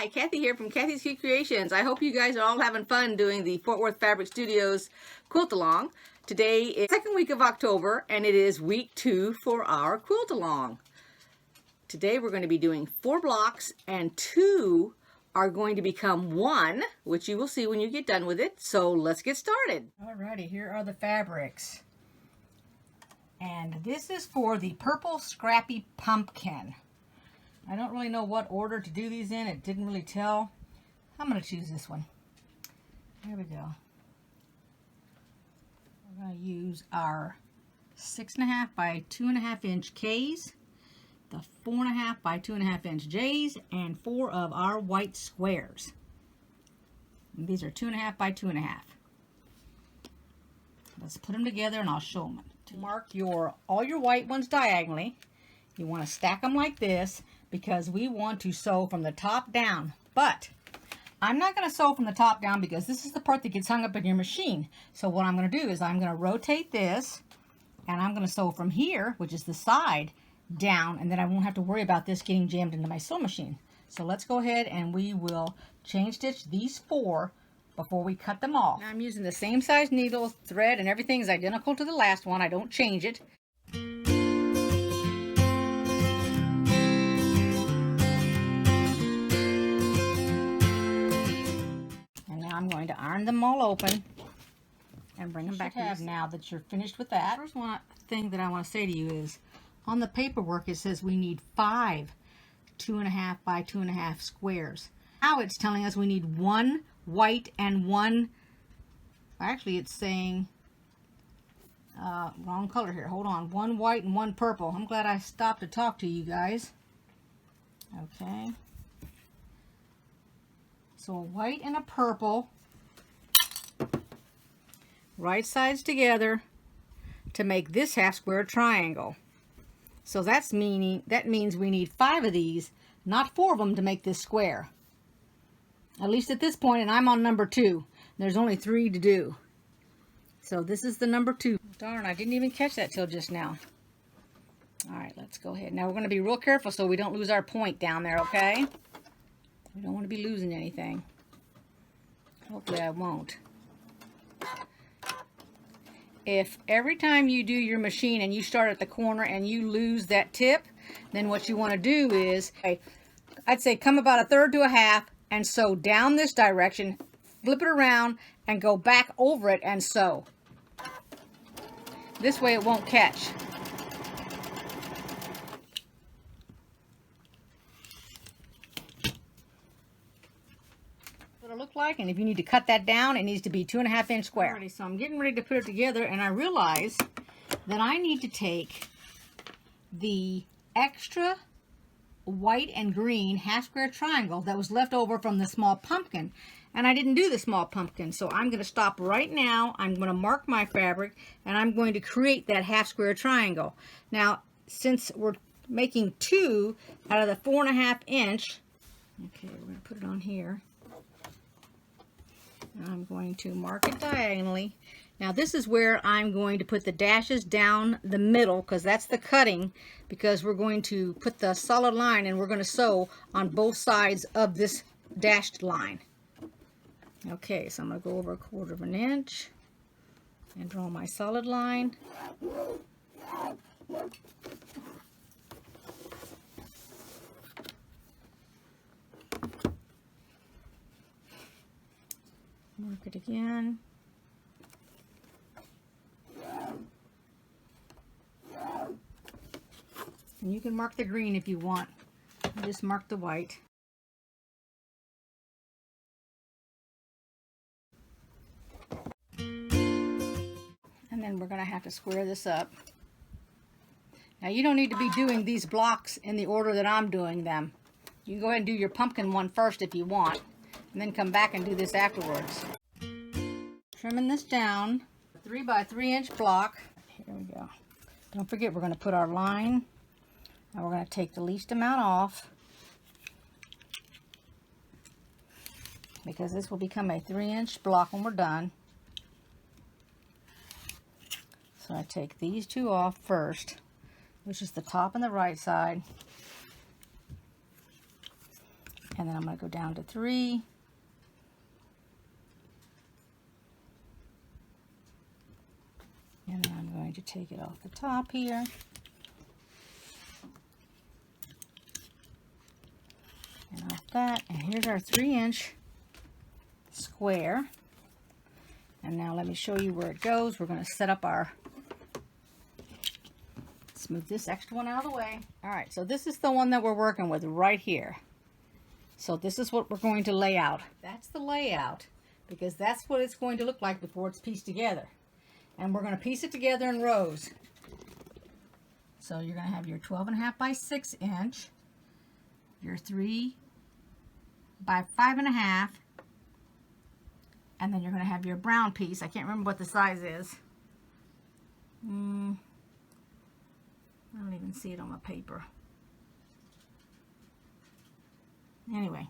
Hi, Kathy here from Kathy's Cute Creations. I hope you guys are all having fun doing the Fort Worth Fabric Studios quilt along. Today is the second week of October and it is week 2 for our quilt along. Today we're going to be doing 4 blocks and 2 are going to become 1, which you will see when you get done with it. So let's get started. Alrighty, here are the fabrics. And this is for the purple scrappy pumpkin. I don't really know what order to do these in. It didn't really tell. I'm going to choose this one. There we go. We're going to use our 6.5 by 2.5 inch K's, the 4.5 by 2.5 inch J's, and 4 of our white squares. And these are 2.5 by 2.5. Let's put them together and I'll show them. To mark all your white ones diagonally, you want to stack them like this, because we want to sew from the top down. But I'm not going to sew from the top down because this is the part that gets hung up in your machine. So what I'm going to do is I'm going to rotate this and I'm going to sew from here, which is the side, down, and then I won't have to worry about this getting jammed into my sewing machine. So let's go ahead and we will chain stitch these 4 before we cut them off. Now I'm using the same size needle, thread, and everything is identical to the last one. I don't change it. I'm going to iron them all open and bring them back to now that you're finished with that. First thing that I want to say to you is on the paperwork it says we need 5 2.5 by 2.5 squares. Now it's telling us we need 1 white and 1, actually it's saying wrong color here, hold on, 1 white and 1 purple. I'm glad I stopped to talk to you guys. Okay, so a white and a purple, right sides together to make this half square triangle. So that means we need 5 of these, not 4 of them, to make this square. At least at this point, and I'm on number 2. There's only 3 to do. So this is the number 2. Darn, I didn't even catch that till just now. Alright, let's go ahead. Now we're going to be real careful so we don't lose our point down there, okay? We don't want to be losing anything. Hopefully I won't. If every time you do your machine and you start at the corner and you lose that tip, then what you want to do is, I'd say come about 1/3 to 1/2 and sew down this direction, flip it around and go back over it and sew. This way it won't catch. Look like, and if you need to cut that down, it needs to be 2.5 inch square. Alrighty, so I'm getting ready to put it together and I realize that I need to take the extra white and green half square triangle that was left over from the small pumpkin, and I didn't do the small pumpkin, so I'm going to stop right now. I'm going to mark my fabric and I'm going to create that half square triangle. Now since we're making 2 out of the 4.5 inch, okay, we're going to put it on here. I'm going to mark it diagonally. Now this is where I'm going to put the dashes down the middle, because that's the cutting, because we're going to put the solid line and we're going to sew on both sides of this dashed line. Okay, so I'm going to go over 1/4 inch and draw my solid line. Mark it again. And you can mark the green if you want. Just mark the white. And then we're going to have to square this up. Now you don't need to be doing these blocks in the order that I'm doing them. You can go ahead and do your pumpkin one first if you want, and then come back and do this afterwards. Trimming this down, 3 by 3 inch block. Here we go. Don't forget, we're going to put our line, and we're going to take the least amount off, because this will become a 3 inch block when we're done. So I take these 2 off first, which is the top and the right side. And then I'm going to go down to 3. And then I'm going to take it off the top here. And off that. And here's our 3-inch square. And now let me show you where it goes. We're going to set up our, let's move this extra one out of the way. All right, so this is the one that we're working with right here. So this is what we're going to lay out. That's the layout, because that's what it's going to look like before it's pieced together. And we're going to piece it together in rows. So you're going to have your 12.5 by 6 inch, your 3 by 5.5, and then you're going to have your brown piece. I can't remember what the size is. I don't even see it on my paper. Anyway,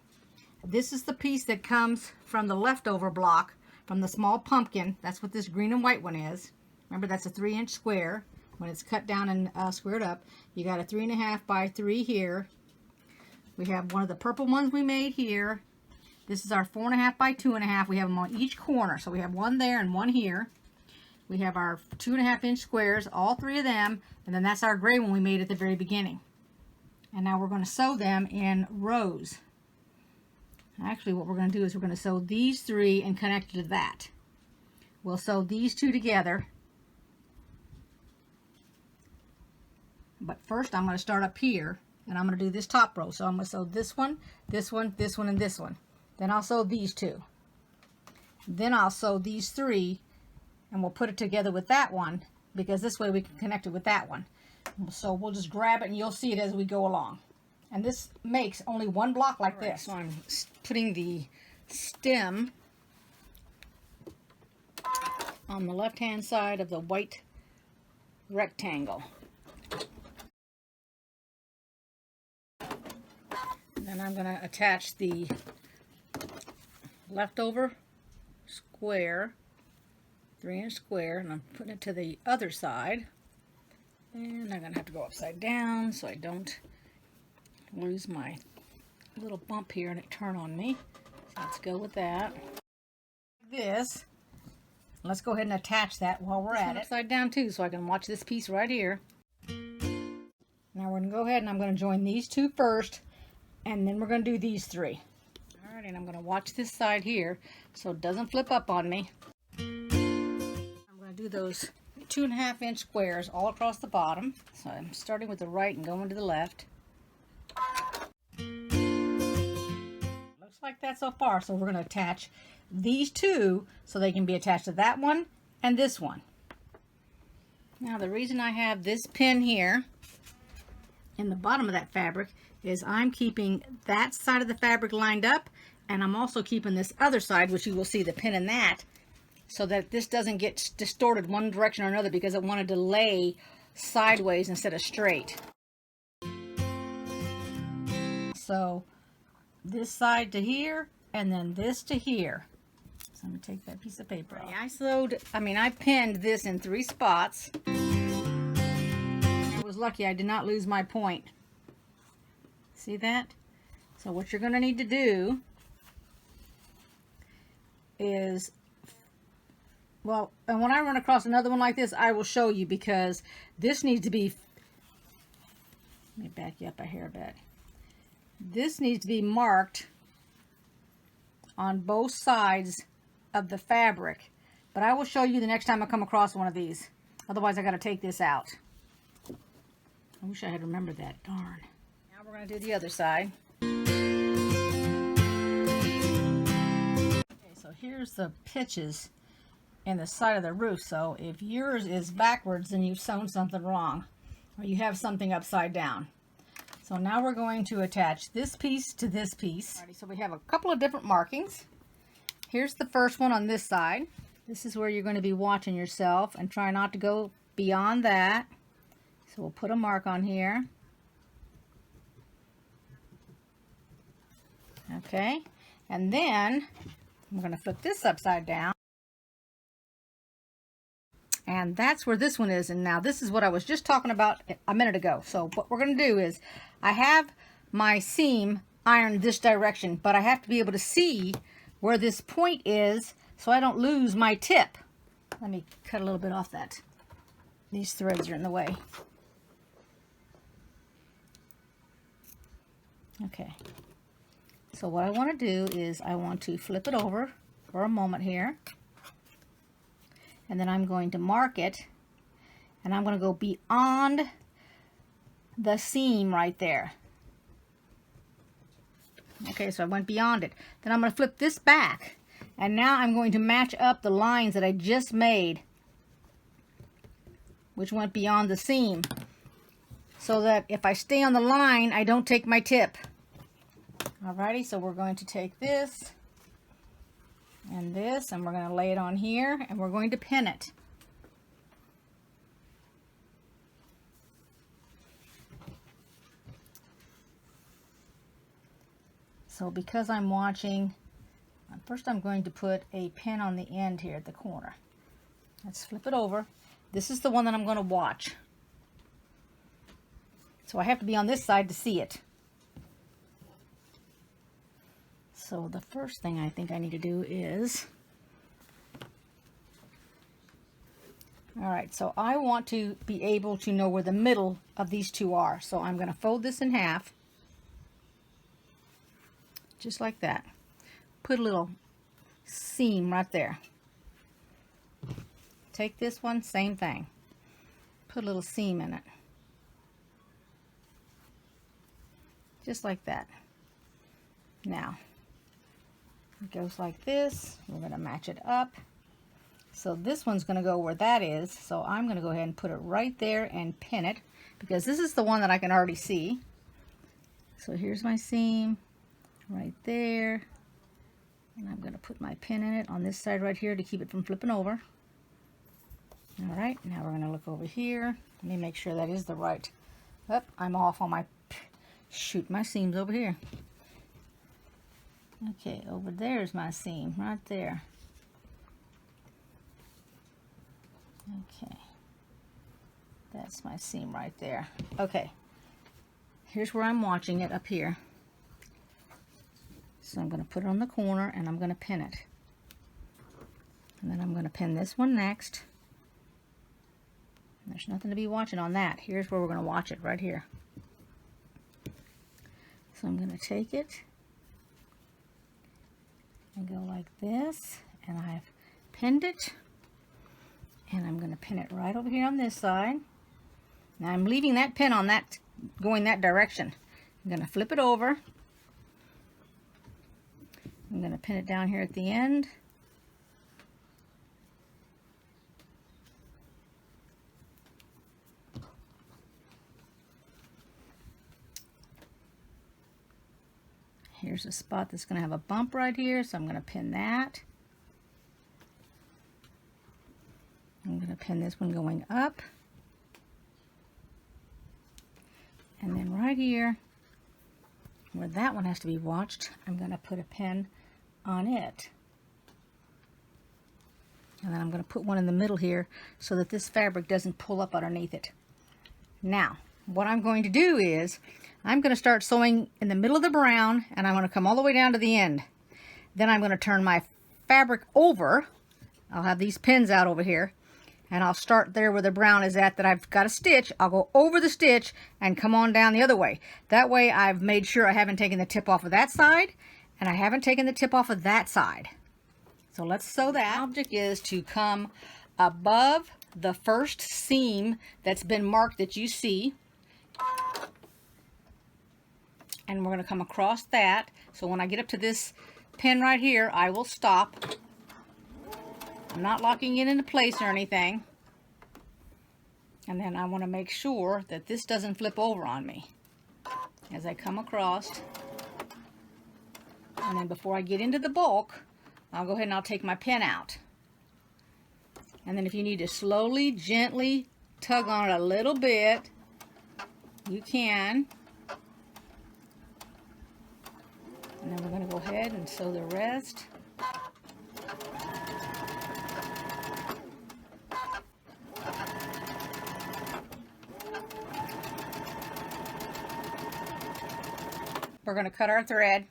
this is the piece that comes from the leftover block from the small pumpkin. That's what this green and white one is. Remember, that's a 3-inch square. When it's cut down and squared up, you got a 3.5 by 3 here. We have one of the purple ones we made here. This is our 4.5 by 2.5. We have them on each corner. So we have one there and one here. We have our 2.5-inch squares, all 3 of them, and then that's our gray one we made at the very beginning. And now we're going to sew them in rows. Actually, what we're going to do is we're going to sew these 3 and connect it to that. We'll sew these 2 together. But first I'm going to start up here, and I'm going to do this top row. So I'm going to sew this one, this one, this one, and this one. Then I'll sew these 2. Then I'll sew these 3, and we'll put it together with that one, because this way we can connect it with that one. So we'll just grab it, and you'll see it as we go along. And this makes only one block like this. So I'm putting the stem on the left-hand side of the white rectangle. Then I'm going to attach the leftover square, 3-inch square, and I'm putting it to the other side. And I'm going to have to go upside down so I don't lose my little bump here and it turn on me. So let's go with that. This. Let's go ahead and attach that while we're at it. Upside down too, so I can watch this piece right here. Now we're going to go ahead and I'm going to join these 2 first, and then we're going to do these 3. Alright, and I'm going to watch this side here so it doesn't flip up on me. I'm going to do those 2.5-inch squares all across the bottom. So I'm starting with the right and going to the left. Looks like that so far. So we're going to attach these 2 so they can be attached to that one and this one. Now the reason I have this pin here in the bottom of that fabric is I'm keeping that side of the fabric lined up, and I'm also keeping this other side, which you will see the pin in that, so that this doesn't get distorted one direction or another, because I wanted to lay sideways instead of straight. So this side to here, and then this to here. So I'm going to take that piece of paper off. I pinned this in 3 spots. I was lucky I did not lose my point. See that? So what you're going to need to do is, well, and when I run across another one like this, I will show you, because this needs to be, let me back you up a hair bit. This needs to be marked on both sides of the fabric, but I will show you the next time I come across one of these. Otherwise I got to take this out. I wish I had remembered that. Darn. Now we're going to do the other side. Okay, so here's the pitches in the side of the roof. So if yours is backwards, then you've sewn something wrong, or you have something upside down. So now we're going to attach this piece to this piece. Alrighty, so we have a couple of different markings. Here's the first one on this side. This is where you're going to be watching yourself and try not to go beyond that. So we'll put a mark on here. Okay, and then I'm going to flip this upside down. And that's where this one is. And now this is what I was just talking about a minute ago. So what we're going to do is, I have my seam iron this direction, but I have to be able to see where this point is so I don't lose my tip. Let me cut a little bit off that. These threads are in the way. Okay. So what I want to do is I want to flip it over for a moment here. And then I'm going to mark it. And I'm going to go beyond the seam right there. Okay, so I went beyond it. Then I'm going to flip this back. And now I'm going to match up the lines that I just made, which went beyond the seam, so that if I stay on the line, I don't take my tip. Alrighty, so we're going to take this, and we're going to lay it on here, and we're going to pin it. So because I'm watching, first I'm going to put a pin on the end here at the corner. Let's flip it over. This is the one that I'm going to watch. So I have to be on this side to see it. So the first thing I think I need to do is, alright, so I want to be able to know where the middle of these two are. So I'm going to fold this in half. Just like that. Put a little seam right there. Take this one, same thing. Put a little seam in it. Just like that. Now, it goes like this. We're going to match it up. So this one's going to go where that is. So I'm going to go ahead and put it right there and pin it, because this is the one that I can already see. So here's my seam. Right there, and I'm going to put my pin in it on this side right here to keep it from flipping over. All right, now we're going to look over here. Let me make sure that is the right. Oh, I'm off on my, shoot, my seam's over here. Okay, over there is my seam, right there. Okay, that's my seam right there. Okay, here's where I'm watching it, up here. So I'm going to put it on the corner and I'm going to pin it. And then I'm going to pin this one next. There's nothing to be watching on that. Here's where we're going to watch it, right here. So I'm going to take it and go like this, and I've pinned it, and I'm going to pin it right over here on this side. Now I'm leaving that pin on that, going that direction. I'm going to flip it over. I'm going to pin it down here at the end. Here's a spot that's going to have a bump right here, so I'm going to pin that. I'm going to pin this one going up. And then right here, where that one has to be watched, I'm going to put a pin on it. And then I'm going to put one in the middle here so that this fabric doesn't pull up underneath it. Now, what I'm going to do is I'm going to start sewing in the middle of the brown, and I'm going to come all the way down to the end. Then I'm going to turn my fabric over. I'll have these pins out over here, and I'll start there where the brown is at that I've got a stitch. I'll go over the stitch and come on down the other way. That way I've made sure I haven't taken the tip off of that side, and I haven't taken the tip off of that side. So let's sew that. The object is to come above the first seam that's been marked that you see. And we're going to come across that. So when I get up to this pin right here, I will stop. I'm not locking it into place or anything. And then I want to make sure that this doesn't flip over on me as I come across. And then before I get into the bulk, I'll go ahead and I'll take my pin out. And then if you need to slowly, gently tug on it a little bit, you can. And then we're going to go ahead and sew the rest. we're going to cut our thread.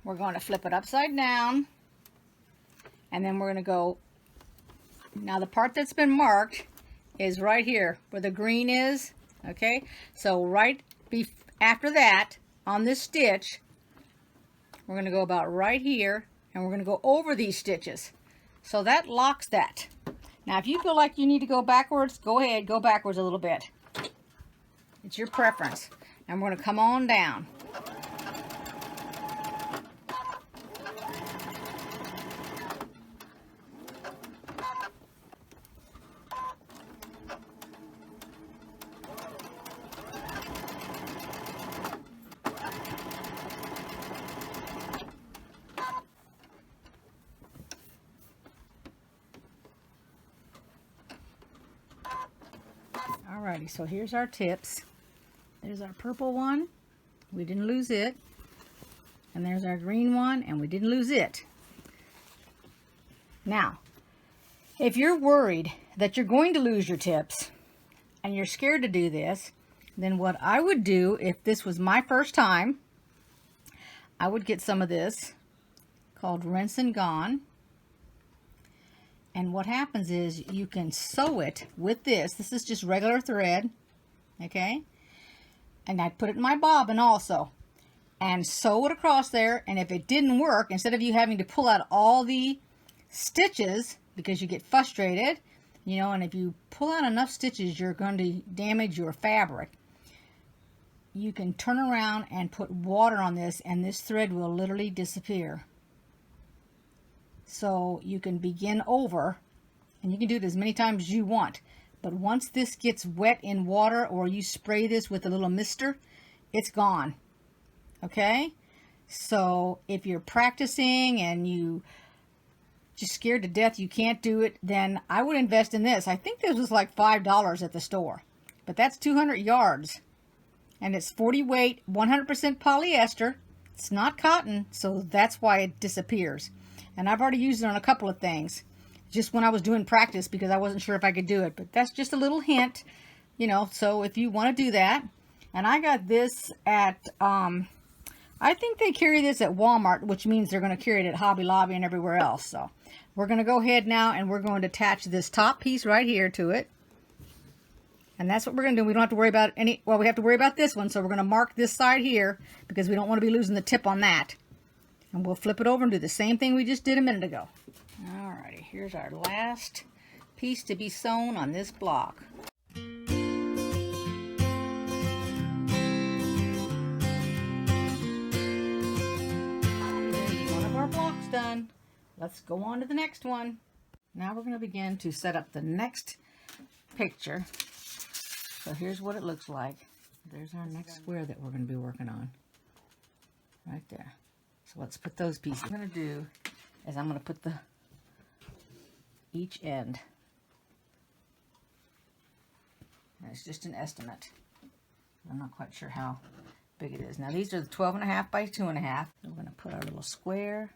We're going to flip it upside down. And then we're going to go, now the part that's been marked is right here where the green is. Okay, so right after that on this stitch, we're going to go about right here, and we're going to go over these stitches. So that locks that. Now if you feel like you need to go backwards, go ahead, go backwards a little bit. It's your preference. And we're going to come on down. Alrighty, so here's our tips. There's our purple one. We didn't lose it. And there's our green one, and we didn't lose it. Now, if you're worried that you're going to lose your tips and you're scared to do this, then what I would do if this was my first time, I would get some of this called Rinse and Gone. And what happens is you can sew it with this. This is just regular thread, okay? And I put it in my bobbin also. And sew it across there. And if it didn't work, instead of you having to pull out all the stitches because you get frustrated, you know, and if you pull out enough stitches, you're going to damage your fabric. You can turn around and put water on this, and this thread will literally disappear. So you can begin over, and you can do it as many times as you want. But once this gets wet in water, or you spray this with a little mister, it's gone. Okay? So if you're practicing and you just scared to death you can't do it, then I would invest in this. I think this was like $5 at the store. But that's 200 yards. And it's 40 weight, 100% polyester. It's not cotton, so that's why it disappears. And I've already used it on a couple of things, just when I was doing practice, because I wasn't sure if I could do it. But that's just a little hint, you know, so if you want to do that. And I got this at, I think they carry this at Walmart, which means they're going to carry it at Hobby Lobby and everywhere else. So we're going to go ahead now, and we're going to attach this top piece right here to it. And that's what we're going to do. We don't have to worry about any, well, we have to worry about this one. So we're going to mark this side here because we don't want to be losing the tip on that. And we'll flip it over and do the same thing we just did a minute ago. Alrighty, here's our last piece to be sewn on this block. One of our blocks done. Let's go on to the next one. Now we're going to begin to set up the next picture. So here's what it looks like. There's our next square that we're going to be working on. Right there. So let's put those pieces. What I'm going to do is I'm going to put each end. And it's just an estimate. I'm not quite sure how big it is. Now these are the 12.5 by 2.5. We're going to put our little square.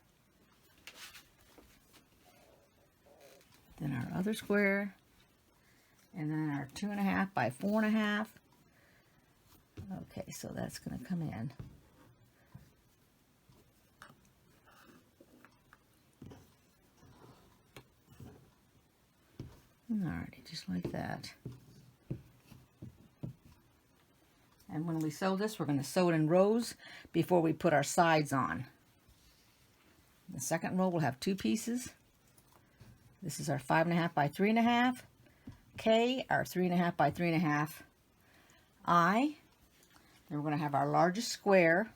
Then our other square. And then our 2.5 by 4.5. Okay, so that's going to come in. Alrighty, just like that. And when we sew this, we're going to sew it in rows before we put our sides on. The second row will have two pieces. This is our 5.5 by 3.5. K, our 3.5 by 3.5. I. Then we're going to have our largest square,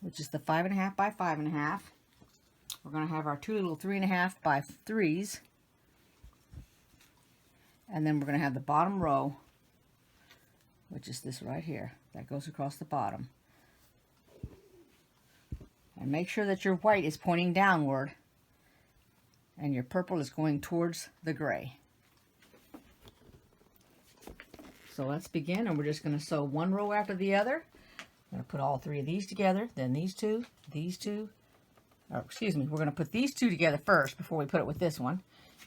which is the 5.5 by 5.5. We're going to have our two little 3.5 by 3s. And then we're going to have the bottom row, which is this right here. That goes across the bottom. And make sure that your white is pointing downward and your purple is going towards the gray. So let's begin, and we're just going to sew one row after the other. I'm going to put all three of these together, then these two, or excuse me, we're going to put these two together first before we put it with this one,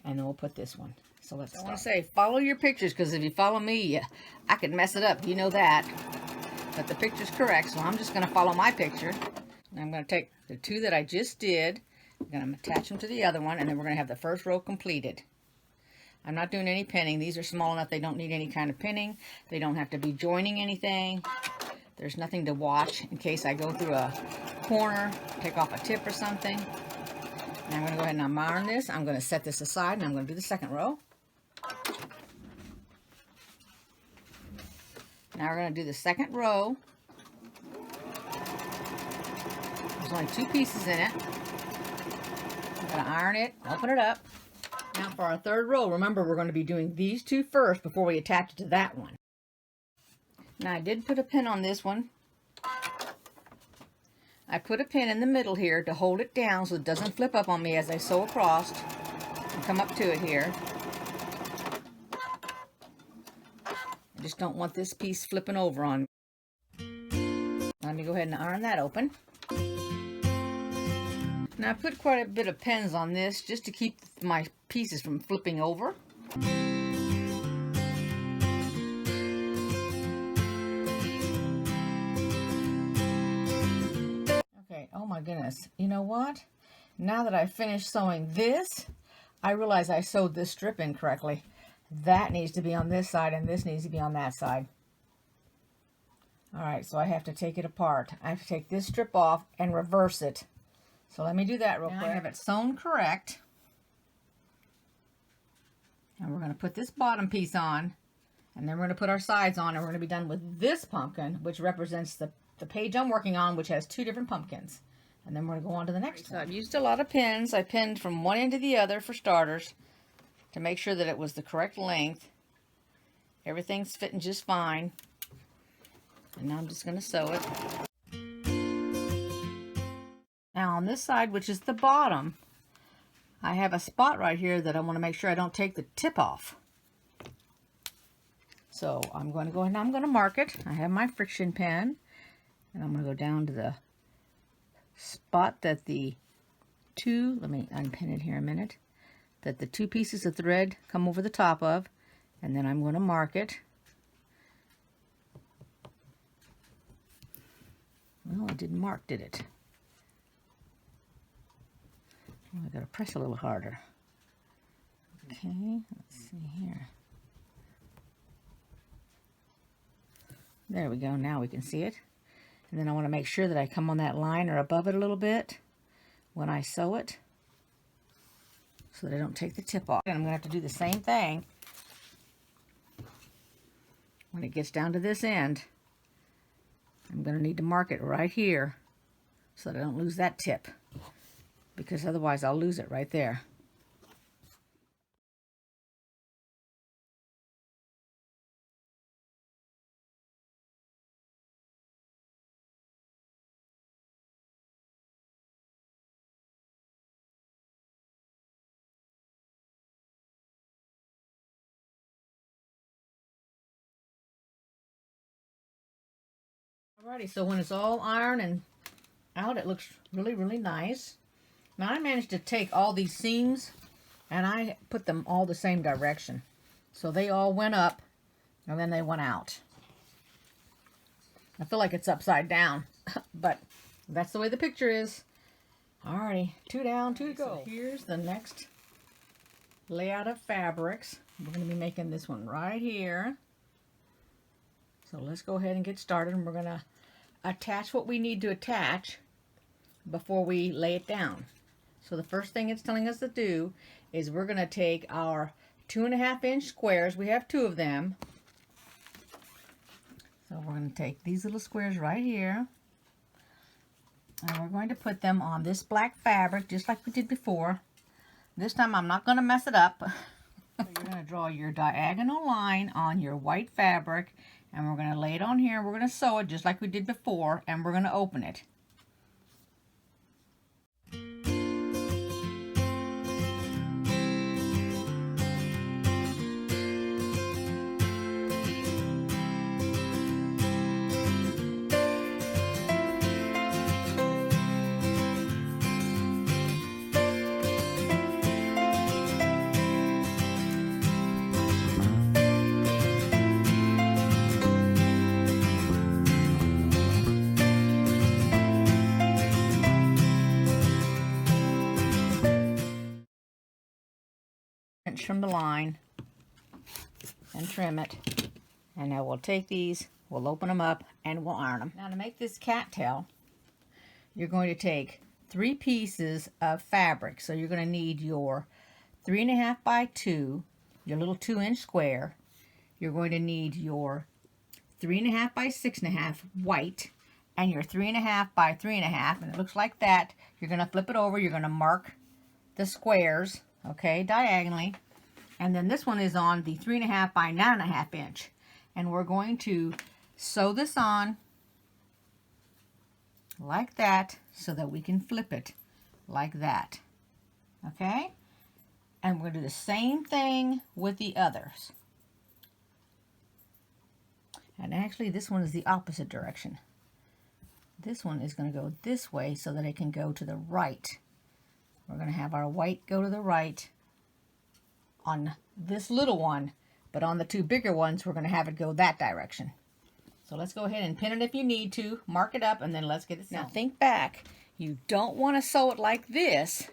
and then we'll put this one. So let's start. I want to say, follow your pictures, because if you follow me, I could mess it up. You know that. but the picture's correct, so I'm just going to follow my picture. And I'm going to take the two that I just did, I'm going to attach them to the other one, and then we're going to have the first row completed. I'm not doing any pinning. These are small enough they don't need any kind of pinning. They don't have to be joining anything. There's nothing to watch in case I go through a corner, take off a tip or something. Now I'm going to go ahead and iron this. I'm going to set this aside, and I'm going to do the second row. Now we're going to do the second row. There's only 2 pieces in it. I'm going to iron it, open it up. Now for our third row, remember we're going to be doing these 2 first before we attach it to that one. Now I did put a pin on this one. I put a pin in the middle here to hold it down so it doesn't flip up on me as I sew across and come up to it here. I just don't want this piece flipping over on me. Let me go ahead and iron that open. Now I put quite a bit of pins on this just to keep my pieces from flipping over. Okay, oh my goodness. You know what? Now that I finished sewing this, I realize I sewed this strip incorrectly. That needs to be on this side and this needs to be on that side. Alright, so I have to take it apart. I have to take this strip off and reverse it. So let me do that real quick. I have it sewn correct. And we're going to put this bottom piece on. And then we're going to put our sides on. And we're going to be done with this pumpkin, which represents the page I'm working on, which has 2 different pumpkins. And then we're going to go on to the next one. So I've used a lot of pins. I pinned from one end to the other for starters to make sure that it was the correct length. Everything's fitting just fine. And now I'm just going to sew it. Now on this side, which is the bottom, I have a spot right here that I want to make sure I don't take the tip off. So I'm going to go ahead and I'm going to mark it. I have my friction pen, and I'm going to go down to the spot that the 2, let me unpin it here a minute, that the 2 pieces of thread come over the top of, and then I'm going to mark it. Well, it didn't mark, did it? I gotta press a little harder. Okay, let's see here. There we go. Now we can see it. And then I want to make sure that I come on that line or above it a little bit when I sew it, so that I don't take the tip off. And I'm gonna have to do the same thing when it gets down to this end. I'm gonna need to mark it right here so that I don't lose that tip, because otherwise I'll lose it right there. Alrighty, so when it's all ironed and out, it looks really, really nice. Now I managed to take all these seams and I put them all the same direction. So they all went up and then they went out. I feel like it's upside down, but that's the way the picture is. Alrighty, 2 down, 2 to go. So here's the next layout of fabrics. We're going to be making this one right here. So let's go ahead and get started, and we're going to attach what we need to attach before we lay it down. So the first thing it's telling us to do is we're going to take our 2.5-inch squares. We have 2 of them. So we're going to take these little squares right here, and we're going to put them on this black fabric just like we did before. This time I'm not going to mess it up. So you're going to draw your diagonal line on your white fabric, and we're going to lay it on here. We're going to sew it just like we did before, and we're going to open it. from the line and trim it. And now we'll take these, we'll open them up, and we'll iron them. Now to make this cattail, you're going to take 3 pieces of fabric. So you're going to need your 3.5 by 2, your little 2-inch square. You're going to need your 3.5 by 6.5 white, and your 3.5 by 3.5, and it looks like that. You're going to flip it over, you're going to mark the squares, okay, diagonally, and then this one is on the 3.5 by 9.5 inch, and we're going to sew this on like that so that we can flip it like that, okay, and we're going to do the same thing with the others. And actually this one is the opposite direction. This one is going to go this way so that it can go to the right. We're going to have our white go to the right on this little one, but on the 2 bigger ones, we're going to have it go that direction. So let's go ahead and pin it if you need to, mark it up, and then let's get it sewn. Now think back. You don't want to sew it like this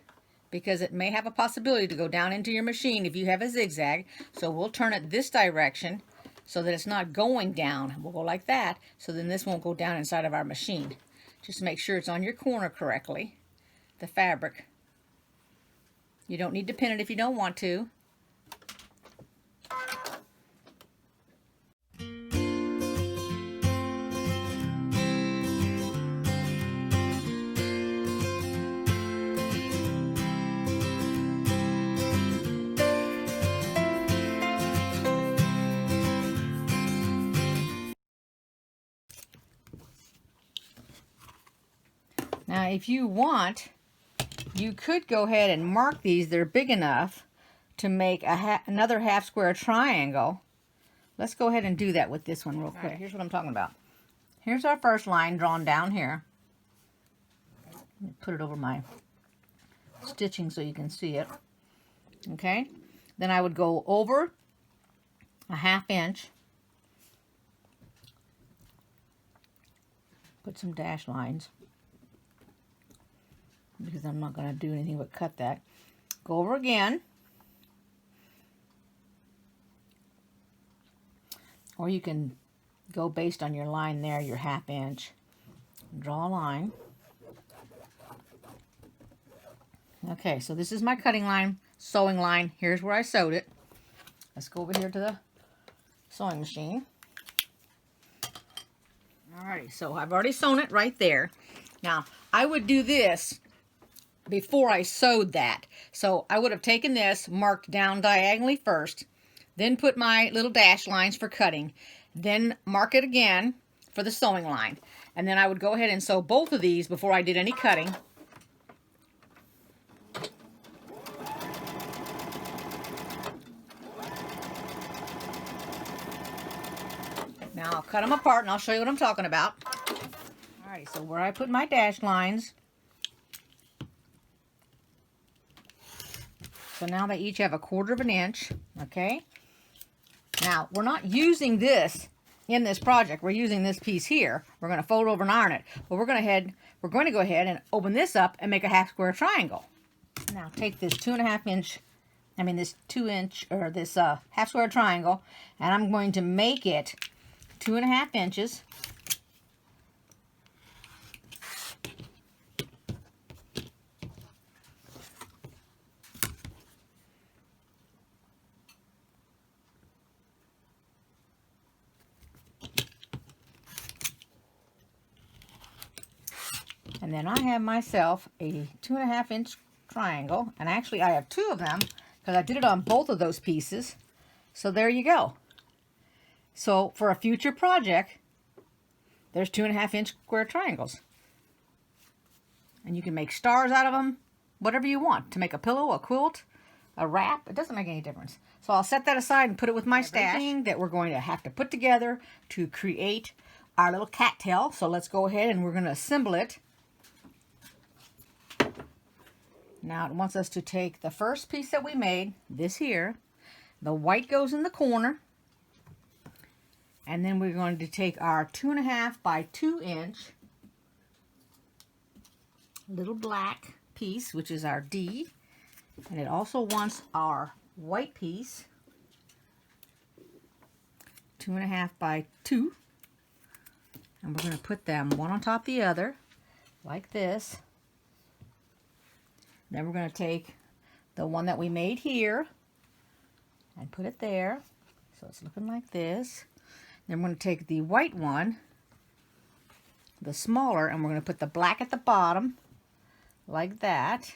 because it may have a possibility to go down into your machine if you have a zigzag. So we'll turn it this direction so that it's not going down. We'll go like that, so then this won't go down inside of our machine. Just make sure it's on your corner correctly, the fabric. You don't need to pin it if you don't want to. Now, if you want, you could go ahead and mark these. They're big enough to make another half square triangle. Let's go ahead and do that with this one real quick. Right, here's what I'm talking about. Here's our first line drawn down here. Let me put it over my stitching so you can see it. Okay. Then I would go over a 1/2 inch. Put some dash lines, because I'm not going to do anything but cut that. Go over again. Or you can go based on your line there, your 1/2 inch. Draw a line. Okay, so this is my cutting line, sewing line. Here's where I sewed it. Let's go over here to the sewing machine. Alrighty, so I've already sewn it right there. Now, I would do this before I sewed that. So I would have taken this, marked down diagonally first, then put my little dash lines for cutting, then mark it again for the sewing line. And then I would go ahead and sew both of these before I did any cutting. Now I'll cut them apart and I'll show you what I'm talking about. Alright, so where I put my dash lines, so now they each have 1/4 inch, okay? Now, we're not using this in this project. We're using this piece here. We're going to fold over and iron it. But we're going to go ahead and open this up and make a half square triangle. Now, take this 2.5 inch, this 2 inch, or this half square triangle, and I'm going to make it 2.5 inches. And then I have myself a 2.5 inch triangle, and actually I have 2 of them because I did it on both of those pieces. So there you go. So for a future project, there's 2.5 inch square triangles. And you can make stars out of them, whatever you want, to make a pillow, a quilt, a wrap. It doesn't make any difference. So I'll set that aside and put it with my stash that we're going to have to put together to create our little cattail. So let's go ahead and we're going to assemble it. Now it wants us to take the first piece that we made, this here. The white goes in the corner. And then we're going to take our 2.5 by 2 inch little black piece, which is our D. And it also wants our white piece, 2.5 by 2, and we're going to put them one on top of the other like this. Then we're going to take the one that we made here and put it there, so it's looking like this. Then we're going to take the white one, the smaller, and we're going to put the black at the bottom like that.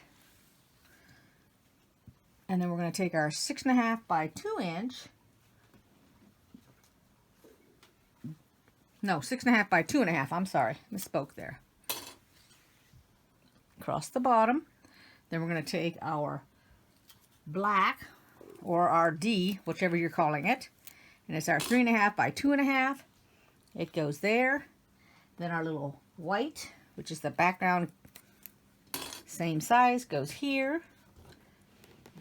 And then we're going to take our 6.5 by 2 inch, no, 6.5 by 2.5, I'm sorry, misspoke there. Across the bottom. Then we're going to take our black, or our D, whichever you're calling it, and it's our 3.5 by 2.5. It goes there. Then our little white, which is the background, same size, goes here.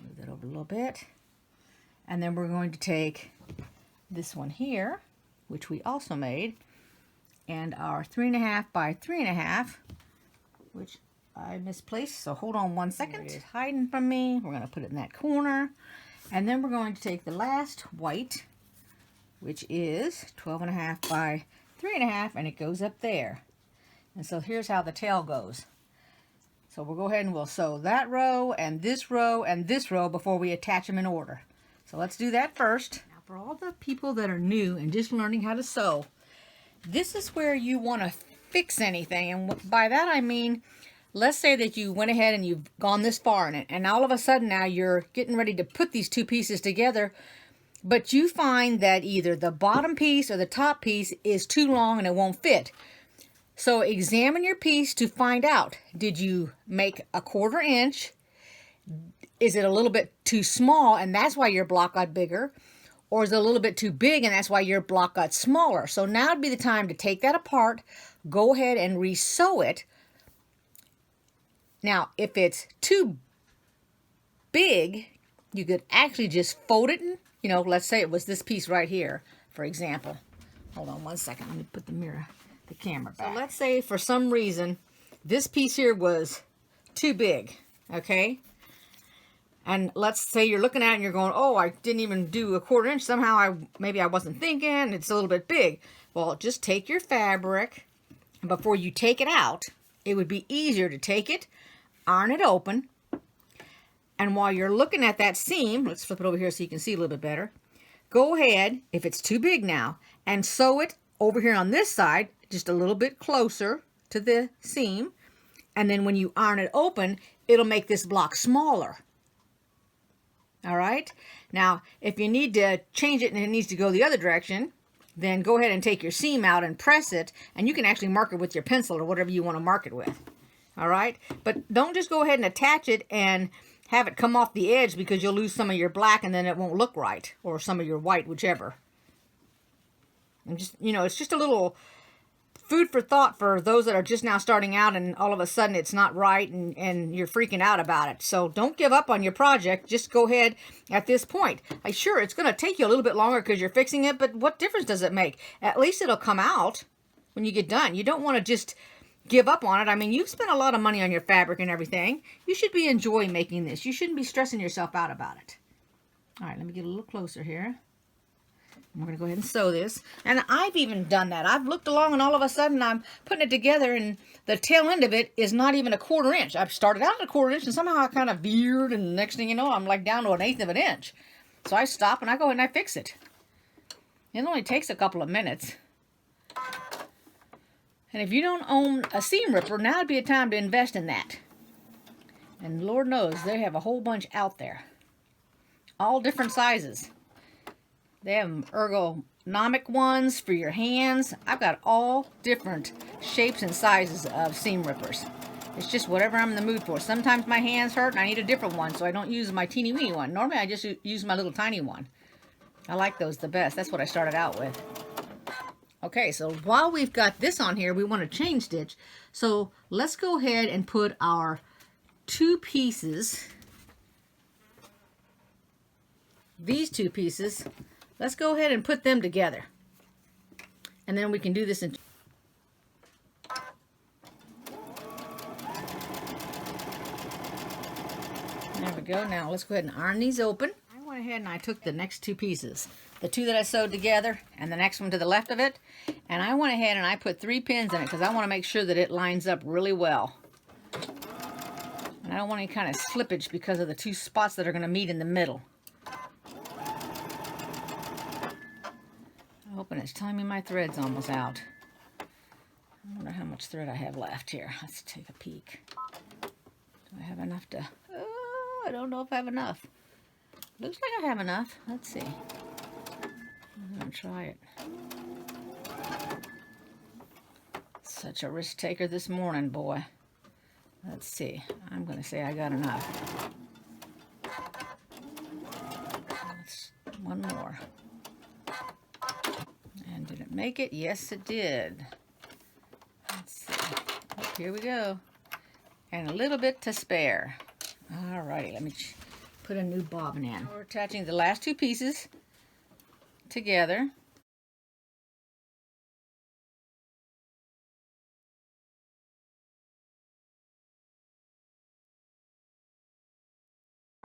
Move that over a little bit. And then we're going to take this one here, which we also made, and our 3.5 by 3.5, which I misplaced, so hold on one second. It's hiding from me. We're going to put it in that corner. And then we're going to take the last white, which is 12.5 by 3.5, and it goes up there. And so here's how the tail goes. So we'll go ahead and we'll sew that row and this row and this row before we attach them in order. So let's do that first. Now for all the people that are new and just learning how to sew, this is where you want to fix anything. And by that I mean, let's say that you went ahead and you've gone this far in it, and all of a sudden now you're getting ready to put these two pieces together, but you find that either the bottom piece or the top piece is too long and it won't fit. So examine your piece to find out, did you make a 1/4 inch? Is it a little bit too small and that's why your block got bigger? Or is it a little bit too big and that's why your block got smaller? So now would be the time to take that apart, go ahead and re-sew it. Now, if it's too big, you could actually just fold it in, you know, let's say it was this piece right here, for example. Hold on one second, let me put the camera back. So let's say for some reason, this piece here was too big, okay? And let's say you're looking at it and you're going, oh, I didn't even do a 1/4 inch. Somehow maybe I wasn't thinking, it's a little bit big. Well, just take your fabric, and before you take it out, it would be easier to take it, iron it open, and while you're looking at that seam, let's flip it over here so you can see a little bit better. Go ahead, if it's too big now, and sew it over here on this side, just a little bit closer to the seam. And then when you iron it open, it'll make this block smaller. All right? Now, if you need to change it and it needs to go the other direction, then go ahead and take your seam out and press it, and you can actually mark it with your pencil or whatever you want to mark it with. All right? But don't just go ahead and attach it and have it come off the edge, because you'll lose some of your black and then it won't look right, or some of your white, whichever. And just, you know, it's just a little food for thought for those that are just now starting out and all of a sudden it's not right and you're freaking out about it. So don't give up on your project. Just go ahead at this point. Sure, it's going to take you a little bit longer because you're fixing it, but what difference does it make? At least it'll come out when you get done. You don't want to just give up on it. I mean, you've spent a lot of money on your fabric and everything. You should be enjoying making this. You shouldn't be stressing yourself out about it. All right, let me get a little closer here. I'm going to go ahead and sew this. And I've even done that. I've looked along and all of a sudden I'm putting it together and the tail end of it is not even a 1/4 inch. I've started out at a 1/4 inch and somehow I kind of veered, and the next thing you know, I'm like down to 1/8 of an inch. So I stop and I go ahead and I fix it. It only takes a couple of minutes. And if you don't own a seam ripper, now would be a time to invest in that. And Lord knows they have a whole bunch out there. All different sizes. They have ergonomic ones for your hands. I've got all different shapes and sizes of seam rippers. It's just whatever I'm in the mood for. Sometimes my hands hurt and I need a different one, so I don't use my teeny weeny one. Normally I just use my little tiny one. I like those the best. That's what I started out with. Okay, so while we've got this on here, we want to chain stitch. So let's go ahead and put our two pieces, these two pieces, let's go ahead and put them together. And then we can do this in... There we go. Now let's go ahead and iron these open. I went ahead and I took the next two pieces, the two that I sewed together and the next one to the left of it, and I went ahead and I put 3 pins in it because I want to make sure that it lines up really well. And I don't want any kind of slippage because of the 2 spots that are going to meet in the middle. I'm hoping it's telling me my thread's almost out. I wonder how much thread I have left here. Let's take a peek. Do I have enough to... Oh, I don't know if I have enough. Looks like I have enough. Let's see. I'm going to try it. Such a risk taker this morning, boy. Let's see. I'm going to say I got enough. Let's, one more. And did it make it? Yes, it did. Let's see. Oh, here we go. And a little bit to spare. Alrighty, let me put a new bobbin in. We're attaching the last 2 pieces together.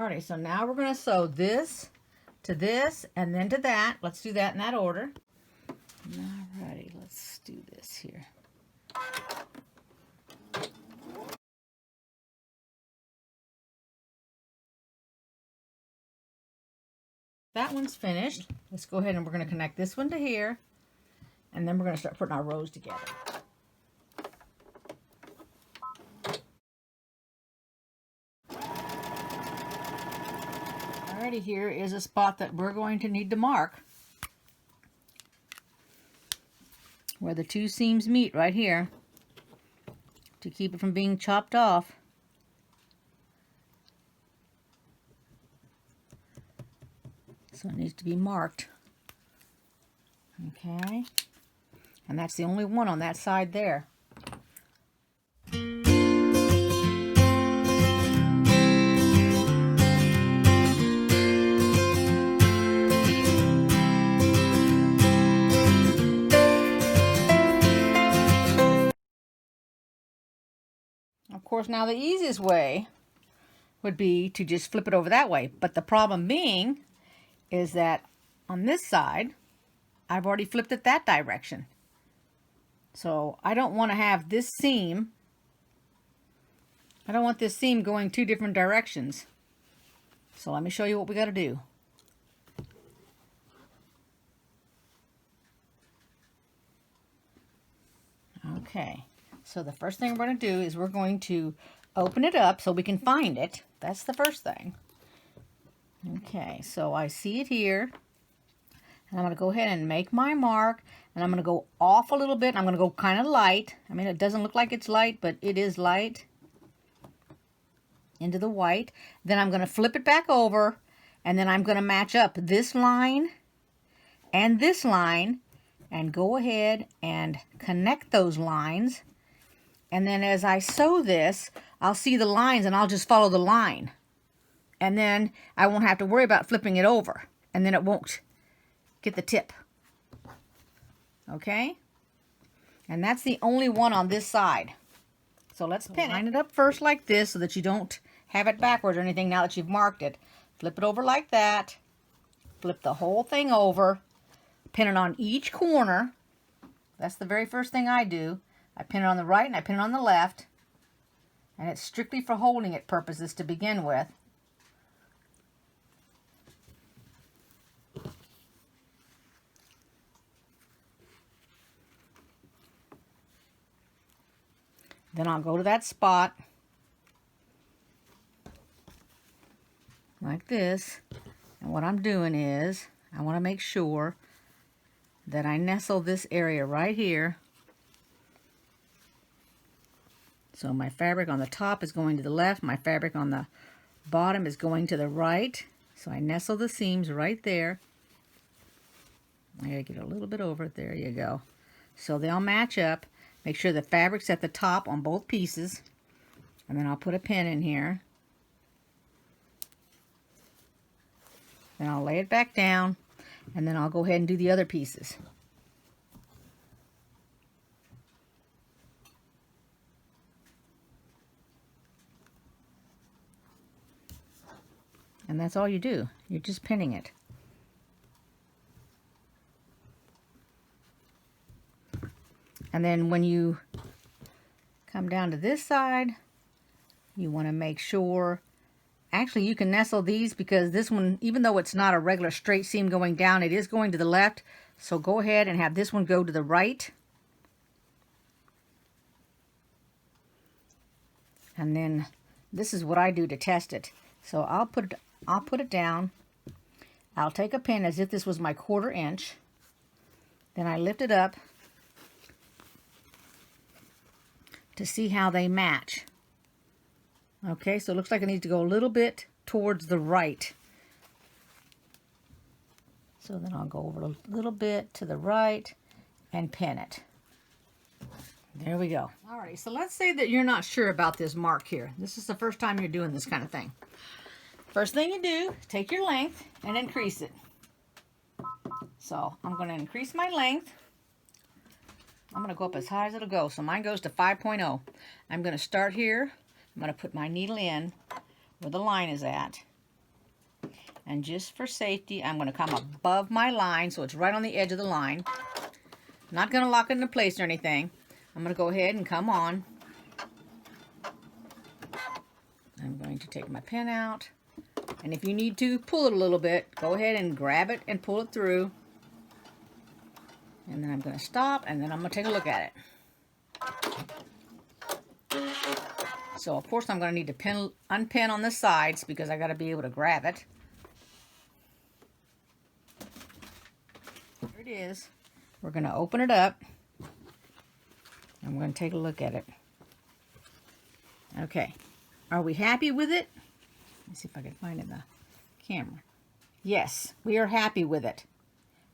Alrighty, so now we're going to sew this to this and then to that. Let's do that in that order. Alrighty, let's do this here. That one's finished. Let's go ahead and we're going to connect this one to here, and then we're going to start putting our rows together. Alrighty, here is a spot that we're going to need to mark where the 2 seams meet right here to keep it from being chopped off. So it needs to be marked. Okay. And that's the only one on that side there. Of course, now the easiest way would be to just flip it over that way. But the problem being is that on this side, I've already flipped it that direction. So I don't want to have this seam. I don't want this seam going 2 different directions. So let me show you what we got to do. Okay, so the first thing we're going to do is we're going to open it up so we can find it. That's the first thing. Okay, so I see it here. And I'm going to go ahead and make my mark. And I'm going to go off a little bit. And I'm going to go kind of light. I mean, it doesn't look like it's light, but it is light. Into the white. Then I'm going to flip it back over. And then I'm going to match up this line and this line. And go ahead and connect those lines. And then as I sew this, I'll see the lines and I'll just follow the line. And then I won't have to worry about flipping it over. And then it won't get the tip. Okay? And that's the only one on this side. So let's pin it. Line it up first like this so that you don't have it backwards or anything now that you've marked it. Flip it over like that. Flip the whole thing over. Pin it on each corner. That's the very first thing I do. I pin it on the right and I pin it on the left. And it's strictly for holding it purposes to begin with. Then I'll go to that spot like this. And what I'm doing is I want to make sure that I nestle this area right here. So my fabric on the top is going to the left. My fabric on the bottom is going to the right. So I nestle the seams right there. I gotta get a little bit over it. There you go. So they'll match up. Make sure the fabric's at the top on both pieces. And then I'll put a pin in here. Then I'll lay it back down. And then I'll go ahead and do the other pieces. And that's all you do. You're just pinning it. And then when you come down to this side, you want to make sure, actually you can nestle these because this one, even though it's not a regular straight seam going down, it is going to the left. So go ahead and have this one go to the right. And then this is what I do to test it. So I'll put it down. I'll take a pin as if this was my 1/4 inch. Then I lift it up to see how they match. Okay, so it looks like it needs to go a little bit towards the right. So then I'll go over a little bit to the right and pin it. There we go. Alrighty, so let's say that you're not sure about this mark here. This is the first time you're doing this kind of thing. First thing you do, take your length and increase it. So I'm going to increase my length. I'm going to go up as high as it'll go. So mine goes to 5.0. I'm going to start here. I'm going to put my needle in where the line is at. And just for safety, I'm going to come above my line so it's right on the edge of the line. Not going to lock it into place or anything. I'm going to go ahead and come on. I'm going to take my pin out. And if you need to pull it a little bit, go ahead and grab it and pull it through. And then I'm going to stop, and then I'm going to take a look at it. So, of course, I'm going to need to unpin on the sides because I got to be able to grab it. There it is. We're going to open it up. I'm going to take a look at it. Okay. Are we happy with it? Let's see if I can find it in the camera. Yes, we are happy with it.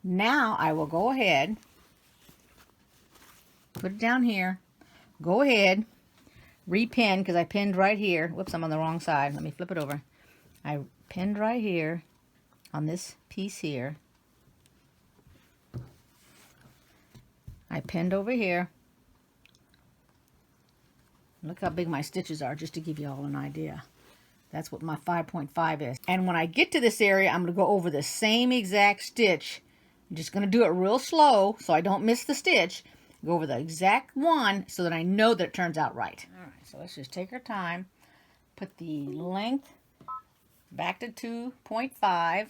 Now I will go ahead, put it down here, go ahead, repin, because I pinned right here. Whoops, I'm on the wrong side. Let me flip it over. I pinned right here on this piece here. I pinned over here. Look how big my stitches are, just to give you all an idea. That's what my 5.5 is. And when I get to this area, I'm going to go over the same exact stitch. I'm just going to do it real slow so I don't miss the stitch. Go over the exact one so that I know that it turns out right. All right, so let's just take our time. Put the length back to 2.5.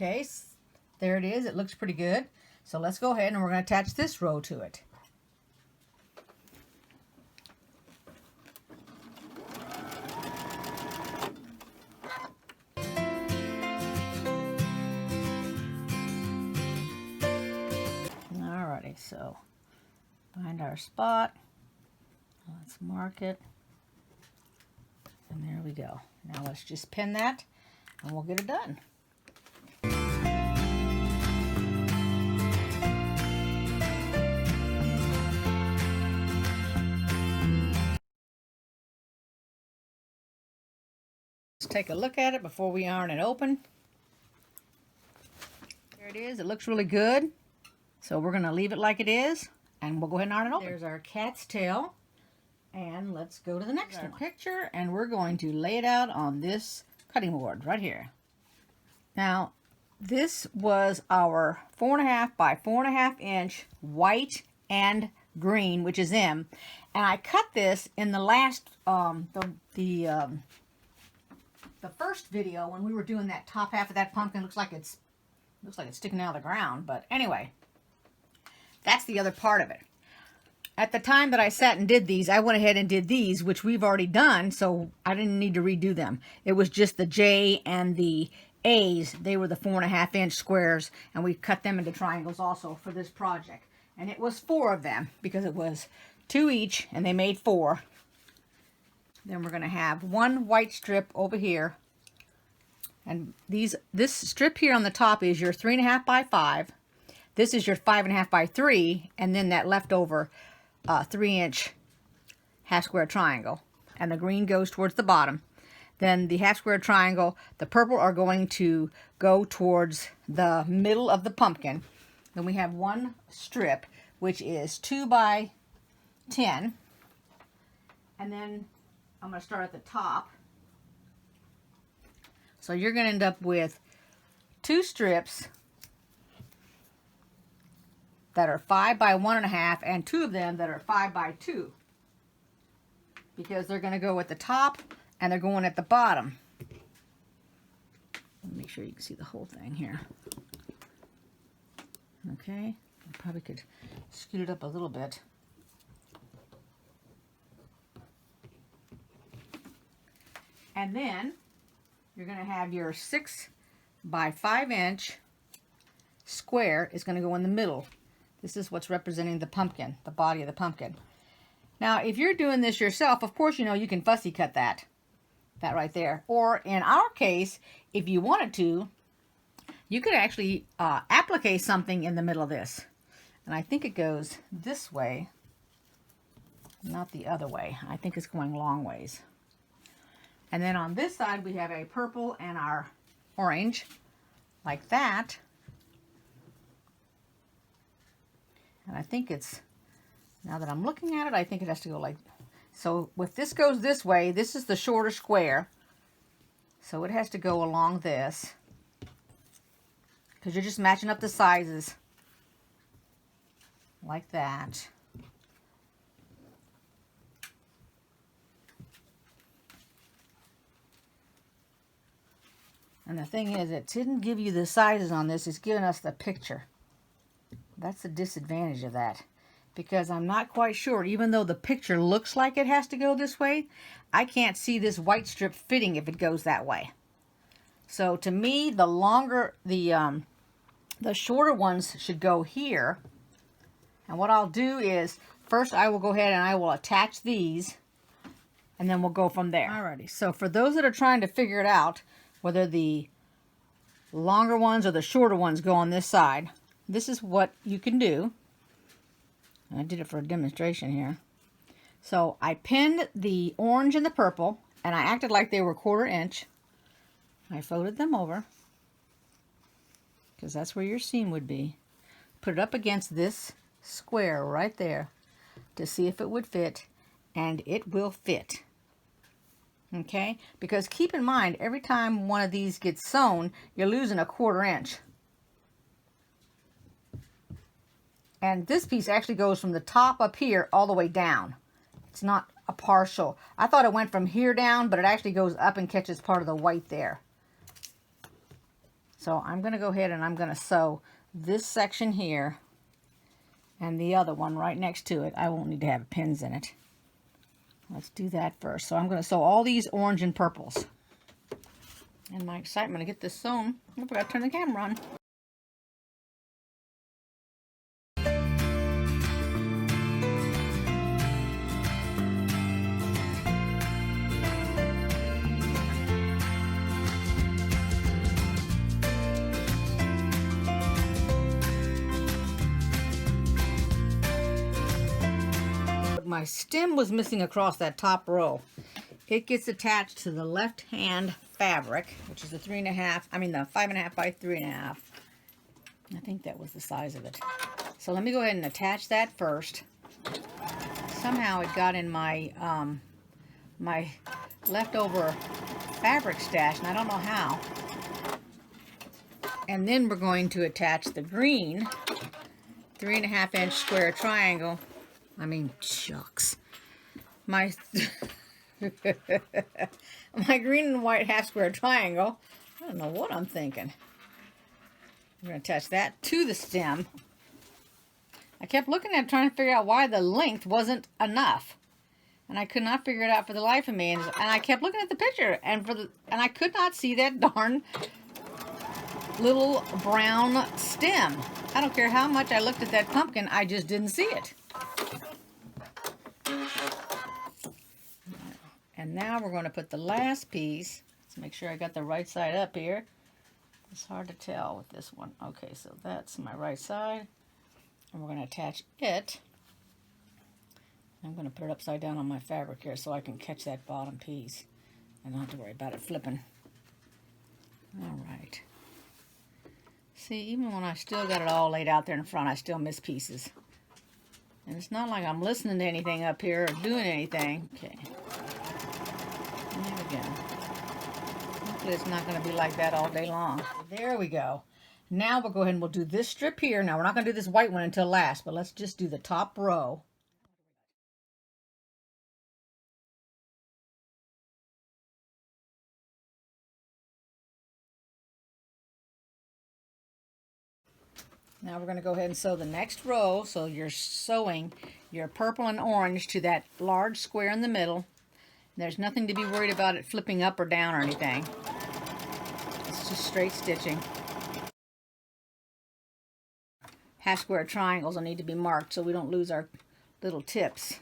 Okay, there it is. It looks pretty good. So let's go ahead and we're going to attach this row to it. Alrighty, so find our spot. Let's mark it. And there we go. Now let's just pin that and we'll get it done. Let's take a look at it before we yarn it open. There it is. It looks really good. So we're going to leave it like it is, and we'll go ahead and yarn it open. There's our cat's tail. And let's go to the next one. Picture, and we're going to lay it out on this cutting board right here. Now, this was our 4.5 by 4.5 inch white and green, which is M. And I cut this in the last, the first video when we were doing that top half of that pumpkin. Looks like it's sticking out of the ground, but anyway, that's the other part of it. At the time that I sat and did these, I went ahead and did these, which we've already done, so I didn't need to redo them. It was just the J and the A's. They were the 4.5 inch squares, and we cut them into triangles also for this project. And it was 4 of them, because it was 2 each, and they made 4. Then we're going to have one white strip over here. And this strip here on the top is your 3.5 by 5. This is your 5.5 by 3, and then that leftover 3-inch half square triangle. And the green goes towards the bottom. Then the half square triangle, the purple are going to go towards the middle of the pumpkin. Then we have one strip, which is 2 by 10. And then I'm going to start at the top. So you're going to end up with 2 strips that are 5 by 1.5 and 2 of them that are 5 by 2. Because they're going to go at the top and they're going at the bottom. Let me make sure you can see the whole thing here. Okay, I probably could scoot it up a little bit. And then you're going to have your 6 by 5 inch square is going to go in the middle. This is what's representing the pumpkin, the body of the pumpkin. Now, if you're doing this yourself, of course, you know, you can fussy cut that right there. Or in our case, if you wanted to, you could actually applique something in the middle of this. And I think it goes this way, not the other way. I think it's going long ways. And then on this side, we have a purple and our orange, like that. And I think it's, now that I'm looking at it, I think it has to go like, so if this goes this way, this is the shorter square. So it has to go along this. Because you're just matching up the sizes. Like that. And the thing is, it didn't give you the sizes on this, it's giving us the picture. That's the disadvantage of that. Because I'm not quite sure, even though the picture looks like it has to go this way, I can't see this white strip fitting if it goes that way. So to me, the longer, the shorter ones should go here. And what I'll do is, first I will go ahead and I will attach these, and then we'll go from there. Alrighty, so for those that are trying to figure it out, whether the longer ones or the shorter ones go on this side, this is what you can do. I did it for a demonstration here. So I pinned the orange and the purple, and I acted like they were 1/4 inch. I folded them over, because that's where your seam would be. Put it up against this square right there to see if it would fit, and it will fit. Okay, because keep in mind, every time one of these gets sewn, you're losing a 1/4 inch. And this piece actually goes from the top up here all the way down. It's not a partial. I thought it went from here down, but it actually goes up and catches part of the white there. So I'm going to go ahead and I'm going to sew this section here and the other one right next to it. I won't need to have pins in it. Let's do that first. So I'm going to sew all these orange and purples. And my excitement to get this sewn, I forgot to turn the camera on. My stem was missing across that top row. It gets attached to the left hand fabric, which is the 3.5, I mean the 5.5 by 3.5. I think that was the size of it. So let me go ahead and attach that first. Somehow it got in my my leftover fabric stash, and I don't know how. And then we're going to attach the green 3.5 inch square triangle. I mean, shucks. My my green and white half square triangle. I don't know what I'm thinking. We're going to attach that to the stem. I kept looking at it, trying to figure out why the length wasn't enough. And I could not figure it out for the life of me. And I kept looking at the picture, and I could not see that darn little brown stem. I don't care how much I looked at that pumpkin, I just didn't see it. And And now we're going to put the last piece. Let's make sure I got the right side up here. It's hard to tell with this one. Okay, so that's my right side. And we're going to attach it. I'm going to put it upside down on my fabric here so I can catch that bottom piece. I don't have to worry about it flipping. All right. See, even when I still got it all laid out there in front, I still miss pieces. And it's not like I'm listening to anything up here or doing anything. Okay. There we go. Hopefully it's not going to be like that all day long. There we go. Now we'll go ahead and we'll do this strip here. Now we're not going to do this white one until last, but let's just do the top row. Now we're going to go ahead and sew the next row. So you're sewing your purple and orange to that large square in the middle. There's nothing to be worried about it flipping up or down or anything. It's just straight stitching. Half square triangles will need to be marked so we don't lose our little tips.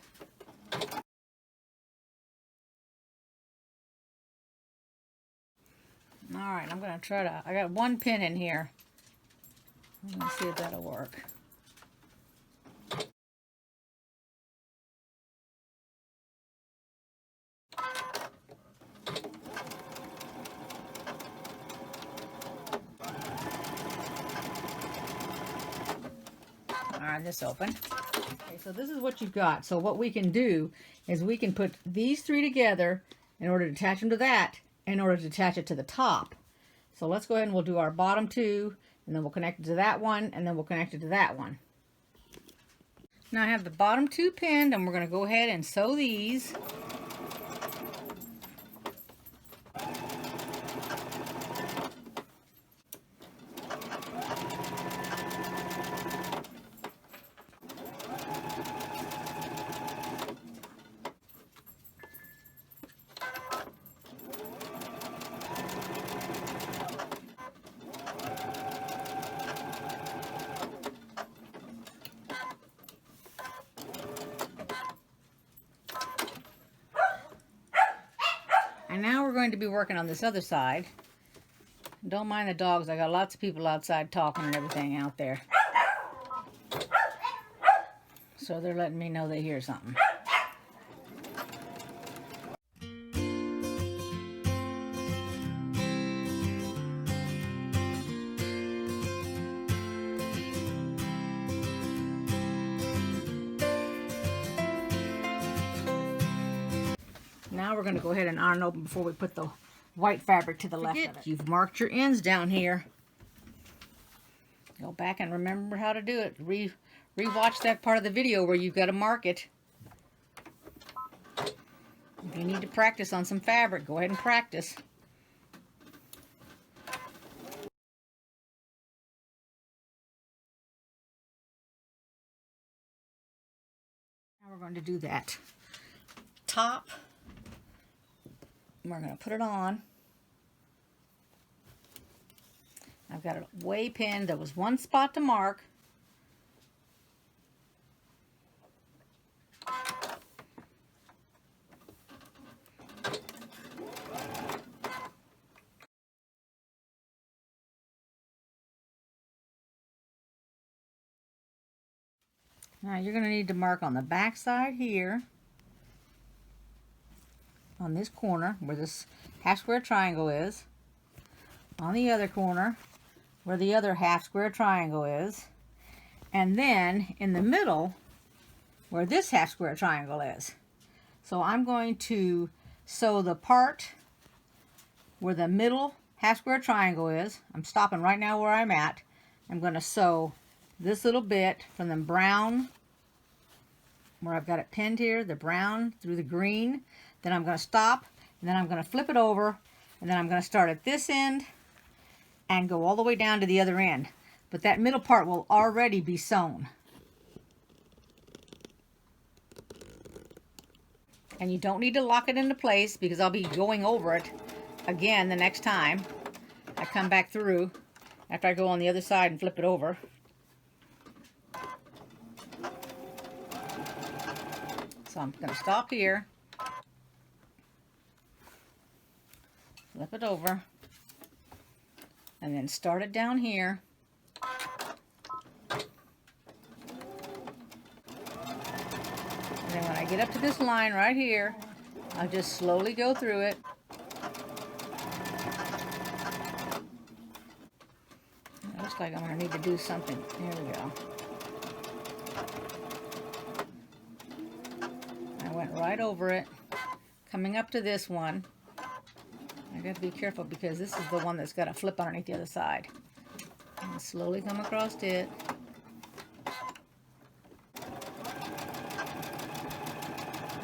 Alright, I'm going to try to... I got one pin in here. Let's see if that'll work. Alright, this open. Okay, so this is what you've got. So what we can do is we can put these three together in order to attach them to that, in order to attach it to the top. So let's go ahead and we'll do our bottom two, and then we'll connect it to that one, and then we'll connect it to that one. Now I have the bottom two pinned, and we're going to go ahead and sew these. And now we're going to be working on this other side. Don't mind the dogs. I got lots of people outside talking and everything out there. So they're letting me know they hear something. Now we're going to go ahead and iron open before we put the white fabric to the left of it. You've marked your ends down here. Go back and remember how to do it. Re-watch that part of the video where you've got to mark it. If you need to practice on some fabric, go ahead and practice. Now we're going to do that top. We're going to put it on. I've got it way pinned. There was one spot to mark. Now you're going to need to mark on the back side here, on this corner where this half square triangle is, on the other corner where the other half square triangle is, and then in the middle where this half square triangle is. So I'm going to sew the part where the middle half square triangle is. I'm stopping right now where I'm at. I'm going to sew this little bit from the brown, where I've got it pinned here, the brown through the green. Then I'm going to stop, and then I'm going to flip it over, and then I'm going to start at this end and go all the way down to the other end. But that middle part will already be sewn. And you don't need to lock it into place because I'll be going over it again the next time I come back through after I go on the other side and flip it over. So I'm going to stop here. it over. And then start it down here. And then when I get up to this line right here, I'll just slowly go through it. It looks like I'm going to need to do something. There we go. I went right over it. Coming up to this one, I got to be careful because this is the one that's got to flip underneath the other side. And slowly come across it.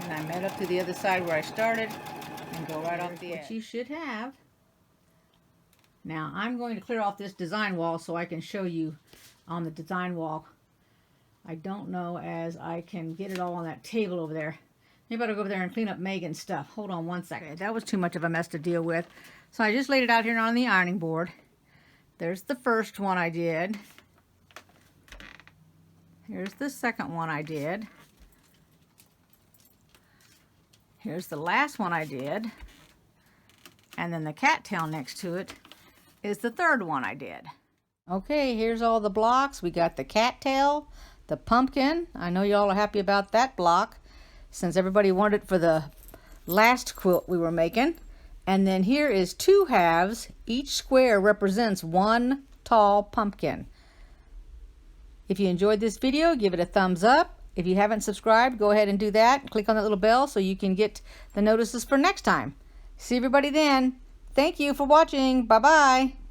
And I met up to the other side where I started and go right off the edge. What you should have. Now I'm going to clear off this design wall so I can show you on the design wall. I don't know as I can get it all on that table over there. Maybe I'll go over there and clean up Megan's stuff. Hold on one second. Okay, that was too much of a mess to deal with. So I just laid it out here on the ironing board. There's the first one I did. Here's the second one I did. Here's the last one I did. And then the cattail next to it is the third one I did. Okay, here's all the blocks. We got the cattail, the pumpkin. I know y'all are happy about that block, since everybody wanted it for the last quilt we were making. And then here is 2 halves. Each square represents 1 tall pumpkin. If you enjoyed this video, give it a thumbs up. If you haven't subscribed, go ahead and do that. Click on that little bell so you can get the notices for next time. See everybody then. Thank you for watching. Bye-bye.